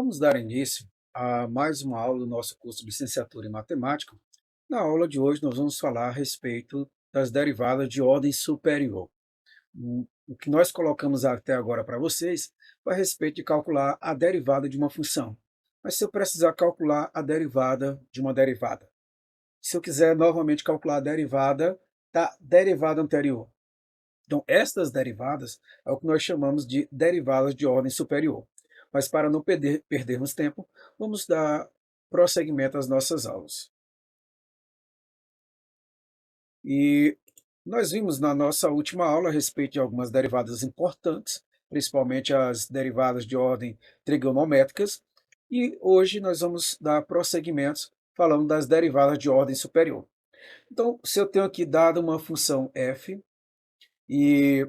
Vamos dar início a mais uma aula do nosso curso de licenciatura em matemática. Na aula de hoje, nós vamos falar a respeito das derivadas de ordem superior. O que nós colocamos até agora para vocês foi a respeito de calcular a derivada de uma função. Mas se eu precisar calcular a derivada de uma derivada, se eu quiser novamente calcular a derivada da derivada anterior, então, estas derivadas é o que nós chamamos de derivadas de ordem superior. Mas para não perdermos tempo, vamos dar prosseguimento às nossas aulas. E nós vimos na nossa última aula a respeito de algumas derivadas importantes, principalmente as derivadas de ordem trigonométricas, e hoje nós vamos dar prosseguimentos falando das derivadas de ordem superior. Então, se eu tenho aqui dado uma função f e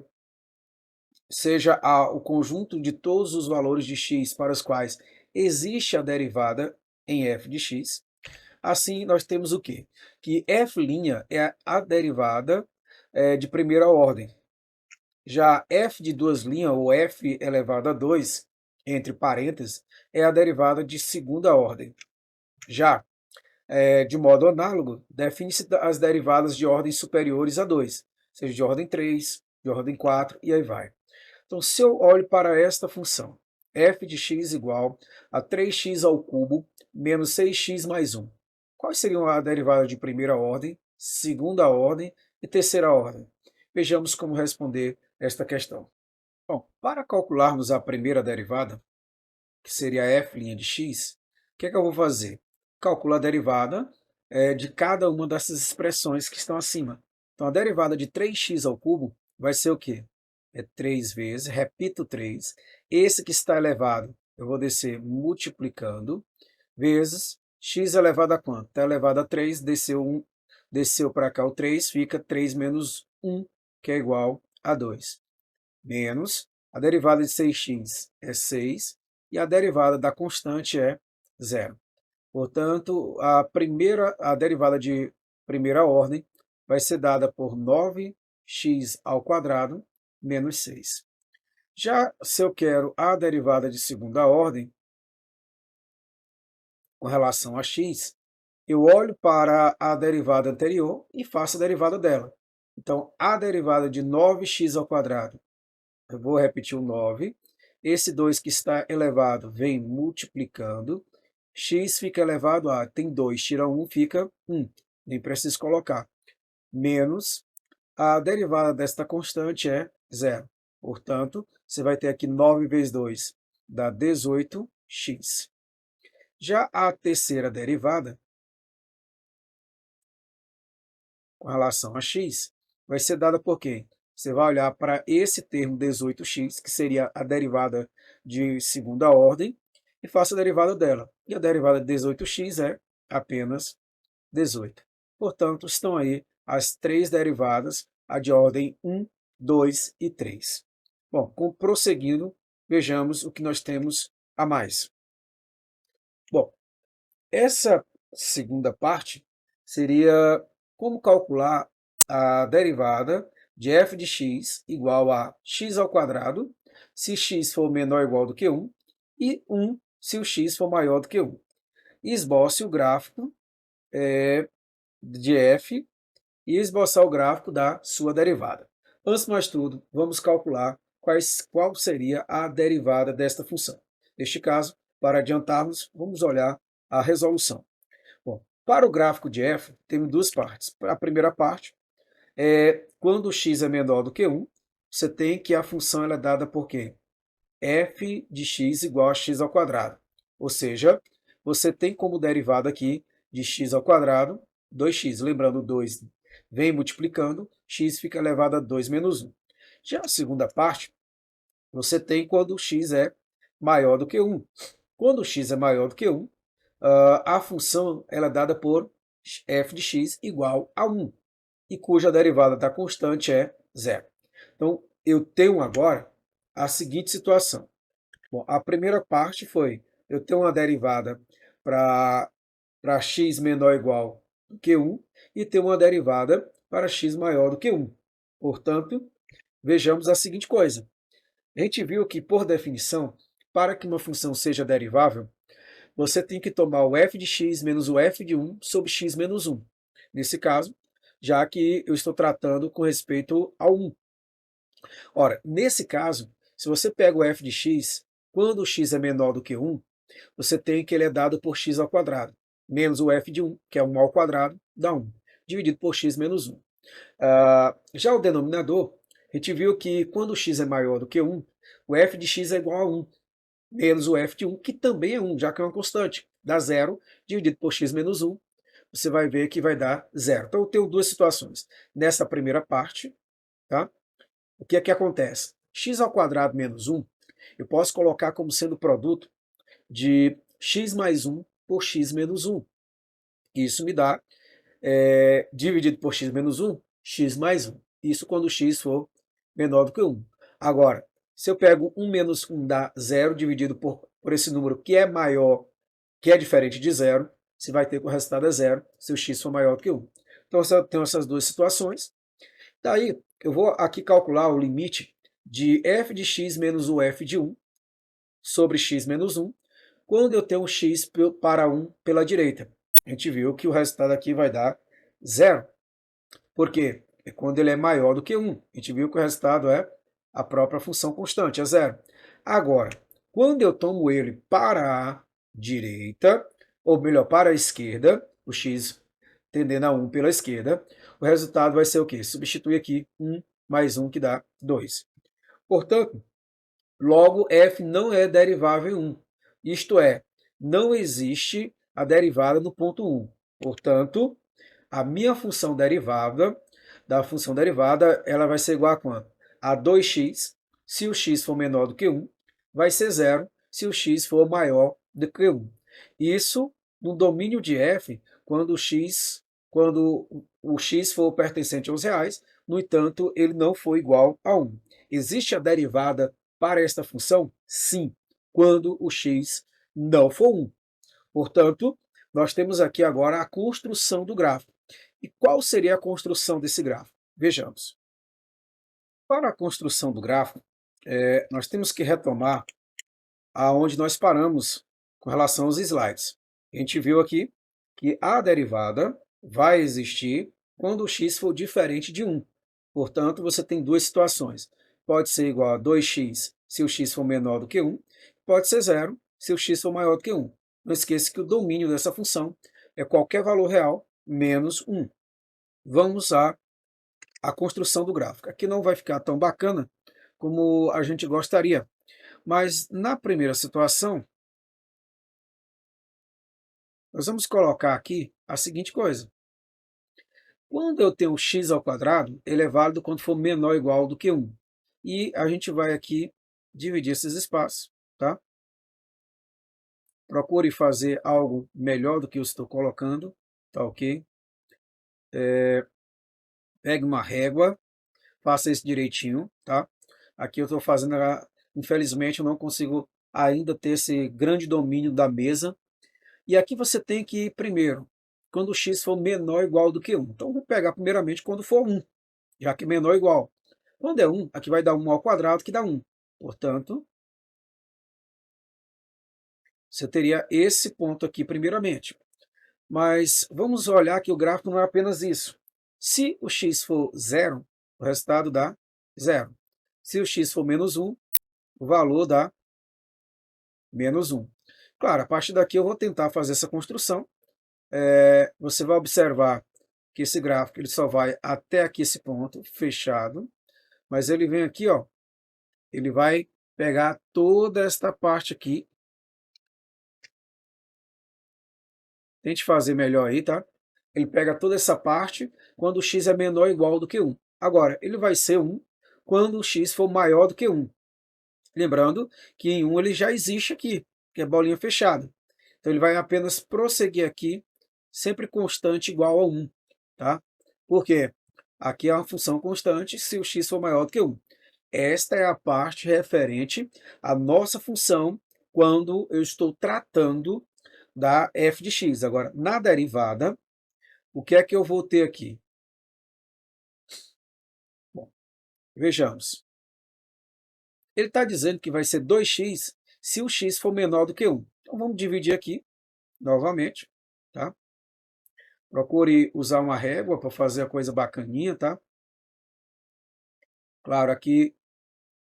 seja o conjunto de todos os valores de x para os quais existe a derivada em f de x. Assim, nós temos o quê? Que f' é a derivada de primeira ordem. Já f de duas linhas, ou f elevado a 2, entre parênteses, é a derivada de segunda ordem. Já, de modo análogo, define-se as derivadas de ordem superiores a 2, seja de ordem 3, de ordem 4, e aí vai. Então, se eu olho para esta função, f de x igual a 3x ao cubo menos 6x mais 1, quais seriam a derivada de primeira ordem, segunda ordem e terceira ordem? Vejamos como responder esta questão. Bom, para calcularmos a primeira derivada, que seria f' de x, o que é que eu vou fazer? Calculo a derivada de cada uma dessas expressões que estão acima. Então, a derivada de 3x ao cubo vai ser o quê? É 3 vezes, repito 3. Esse que está elevado, eu vou descer multiplicando, vezes x elevado a quanto? Está elevado a 3, desceu 1, desceu para cá o 3, fica 3 menos 1, que é igual a 2. Menos, a derivada de 6x é 6, e a derivada da constante é 0. Portanto, a derivada de primeira ordem vai ser dada por 9x ao quadrado menos 6. Já se eu quero a derivada de segunda ordem, com relação a x, eu olho para a derivada anterior e faço a derivada dela. Então, a derivada de 9x ao quadrado, eu vou repetir o 9, esse 2 que está elevado vem multiplicando, x fica elevado a, tem 2, tira 1, fica 1, nem preciso colocar, menos a derivada desta constante é 0. Portanto, você vai ter aqui 9 vezes 2 dá 18x. Já a terceira derivada, com relação a x, vai ser dada por quê? Você vai olhar para esse termo 18x, que seria a derivada de segunda ordem, e faça a derivada dela. E a derivada de 18x é apenas 18. Portanto, estão aí as três derivadas, a de ordem 1, 2 e 3. Bom, prosseguindo, vejamos o que nós temos a mais. Bom, essa segunda parte seria como calcular a derivada de f de x igual a x ao quadrado, se x for menor ou igual do que 1, e 1 se o x for maior do que 1. Esboce o gráfico de f e esboçar o gráfico da sua derivada. Antes de mais tudo, vamos calcular qual seria a derivada desta função. Neste caso, para adiantarmos, vamos olhar a resolução. Bom, para o gráfico de f, temos duas partes. A primeira parte é quando x é menor do que 1, você tem que a função é dada por quê? F de x igual a x ao quadrado. Ou seja, você tem como derivada aqui de x ao quadrado 2x. Lembrando, 2 vem multiplicando, x fica elevado a 2 menos 1. Já a segunda parte, você tem quando x é maior do que 1. Quando x é maior do que 1, a função ela é dada por f de x igual a 1, e cuja derivada da constante é 0. Então, eu tenho agora a seguinte situação. Bom, a primeira parte foi, eu tenho uma derivada para x menor ou igual do que 1 e tenho uma derivada para x maior do que 1. Portanto, vejamos a seguinte coisa. A gente viu que, por definição, para que uma função seja derivável, você tem que tomar o f de x menos o f de 1 sobre x menos 1. Nesse caso, já que eu estou tratando com respeito ao 1. Ora, nesse caso, se você pega o f de x, quando o x é menor do que 1, você tem que ele é dado por x ao quadrado, menos o f de 1, que é 1 ao quadrado, dá 1, dividido por x menos 1. Já o denominador, a gente viu que quando o x é maior do que 1, o f de x é igual a 1, menos o f de 1, que também é 1, já que é uma constante. Dá 0, dividido por x menos 1, você vai ver que vai dar 0. Então eu tenho duas situações. Nessa primeira parte, tá? O que é que acontece? X ao quadrado menos 1, eu posso colocar como sendo produto de x mais 1 por x menos 1. Isso me dá, dividido por x menos 1, x mais 1. Isso quando x for menor do que 1. Agora, se eu pego 1 menos 1 dá 0, dividido por esse número que é maior, que é diferente de 0, você vai ter que o resultado é 0, se o x for maior do que 1. Então, eu tenho essas duas situações. Daí, eu vou aqui calcular o limite de f de x menos o f de 1 sobre x menos 1, quando eu tenho x para 1 pela direita. A gente viu que o resultado aqui vai dar 0. Por quê? É quando ele é maior do que 1. A gente viu que o resultado é a própria função constante, é 0. Agora, quando eu tomo ele para a direita, ou melhor, para a esquerda, o x tendendo a 1 pela esquerda, o resultado vai ser o quê? Substituir aqui 1 mais 1, que dá 2. Portanto, logo f não é derivável em 1. Isto é, não existe a derivada no ponto 1. Portanto, a minha função derivada, ela vai ser igual a quanto? A 2x, se o x for menor do que 1, vai ser 0, se o x for maior do que 1. Isso no domínio de f, quando o x for pertencente aos reais, no entanto, ele não for igual a 1. Existe a derivada para esta função? Sim, quando o x não for 1. Portanto, nós temos aqui agora a construção do gráfico. E qual seria a construção desse gráfico? Vejamos. Para a construção do gráfico, nós temos que retomar aonde nós paramos com relação aos slides. A gente viu aqui que a derivada vai existir quando o x for diferente de 1. Portanto, você tem duas situações. Pode ser igual a 2x se o x for menor do que 1, pode ser 0 se o x for maior do que 1. Não esqueça que o domínio dessa função é qualquer valor real menos 1. Vamos à construção do gráfico. Aqui não vai ficar tão bacana como a gente gostaria, mas na primeira situação, nós vamos colocar aqui a seguinte coisa. Quando eu tenho x ao quadrado, ele é válido quando for menor ou igual do que 1. E a gente vai aqui dividir esses espaços, tá? Procure fazer algo melhor do que eu estou colocando, tá ok? Pegue uma régua, faça isso direitinho, tá? Aqui eu estou fazendo, infelizmente eu não consigo ainda ter esse grande domínio da mesa. E aqui você tem que, primeiro, quando o x for menor ou igual do que 1. Então, vou pegar primeiramente quando for 1, já que menor ou igual. Quando é 1, aqui vai dar 1 ao quadrado, que dá 1. Portanto, você teria esse ponto aqui primeiramente. Mas vamos olhar que o gráfico não é apenas isso. Se o x for 0, o resultado dá 0. Se o x for menos 1, o valor dá menos 1. Claro, a partir daqui eu vou tentar fazer essa construção. Você vai observar que esse gráfico ele só vai até aqui esse ponto, fechado. Mas ele vem aqui, ó, ele vai pegar toda esta parte aqui. Tente fazer melhor aí, tá? Ele pega toda essa parte quando o x é menor ou igual do que 1. Agora, ele vai ser 1 quando o x for maior do que 1. Lembrando que em 1 ele já existe aqui, que é bolinha fechada. Então ele vai apenas prosseguir aqui, sempre constante igual a 1. Tá? Por quê? Aqui é uma função constante se o x for maior do que 1. Esta é a parte referente à nossa função quando eu estou tratando da f de x. Agora, na derivada, o que é que eu vou ter aqui? Bom, vejamos. Ele está dizendo que vai ser 2x se o x for menor do que 1. Então vamos dividir aqui novamente, tá? Procure usar uma régua para fazer a coisa bacaninha, tá? Claro, aqui,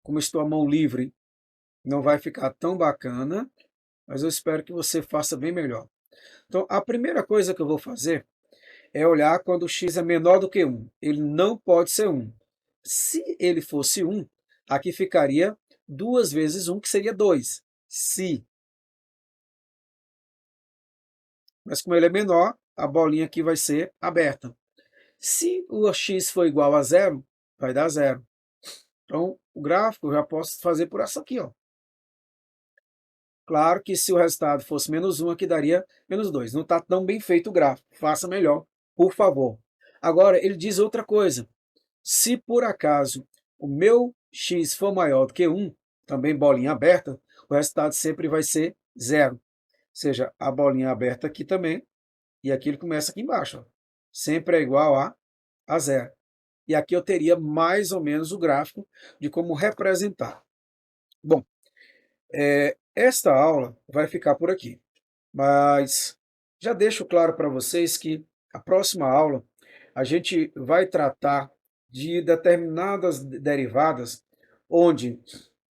como estou à mão livre, não vai ficar tão bacana, mas eu espero que você faça bem melhor. Então, a primeira coisa que eu vou fazer é olhar quando o x é menor do que 1. Ele não pode ser 1. Se ele fosse 1, aqui ficaria 2 vezes 1, que seria 2. Se. Mas como ele é menor, a bolinha aqui vai ser aberta. Se o x for igual a zero, vai dar zero. Então, o gráfico eu já posso fazer por essa aqui, ó. Claro que se o resultado fosse menos 1, aqui daria menos 2. Não está tão bem feito o gráfico. Faça melhor, por favor. Agora, ele diz outra coisa. Se por acaso o meu x for maior do que 1, também bolinha aberta, o resultado sempre vai ser zero. Ou seja, a bolinha aberta aqui também, e aqui ele começa aqui embaixo. Ó. Sempre é igual a zero. E aqui eu teria mais ou menos o gráfico de como representar. Bom, esta aula vai ficar por aqui, mas já deixo claro para vocês que a próxima aula a gente vai tratar de determinadas derivadas, onde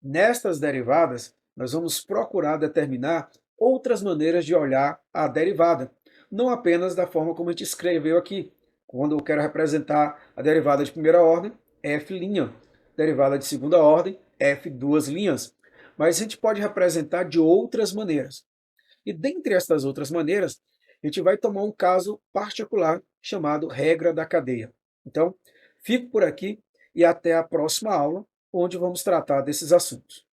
nestas derivadas nós vamos procurar determinar outras maneiras de olhar a derivada, não apenas da forma como a gente escreveu aqui, quando eu quero representar a derivada de primeira ordem, f', derivada de segunda ordem, f duas linhas, mas a gente pode representar de outras maneiras. E dentre estas outras maneiras, a gente vai tomar um caso particular chamado regra da cadeia. Então, fico por aqui e até a próxima aula, onde vamos tratar desses assuntos.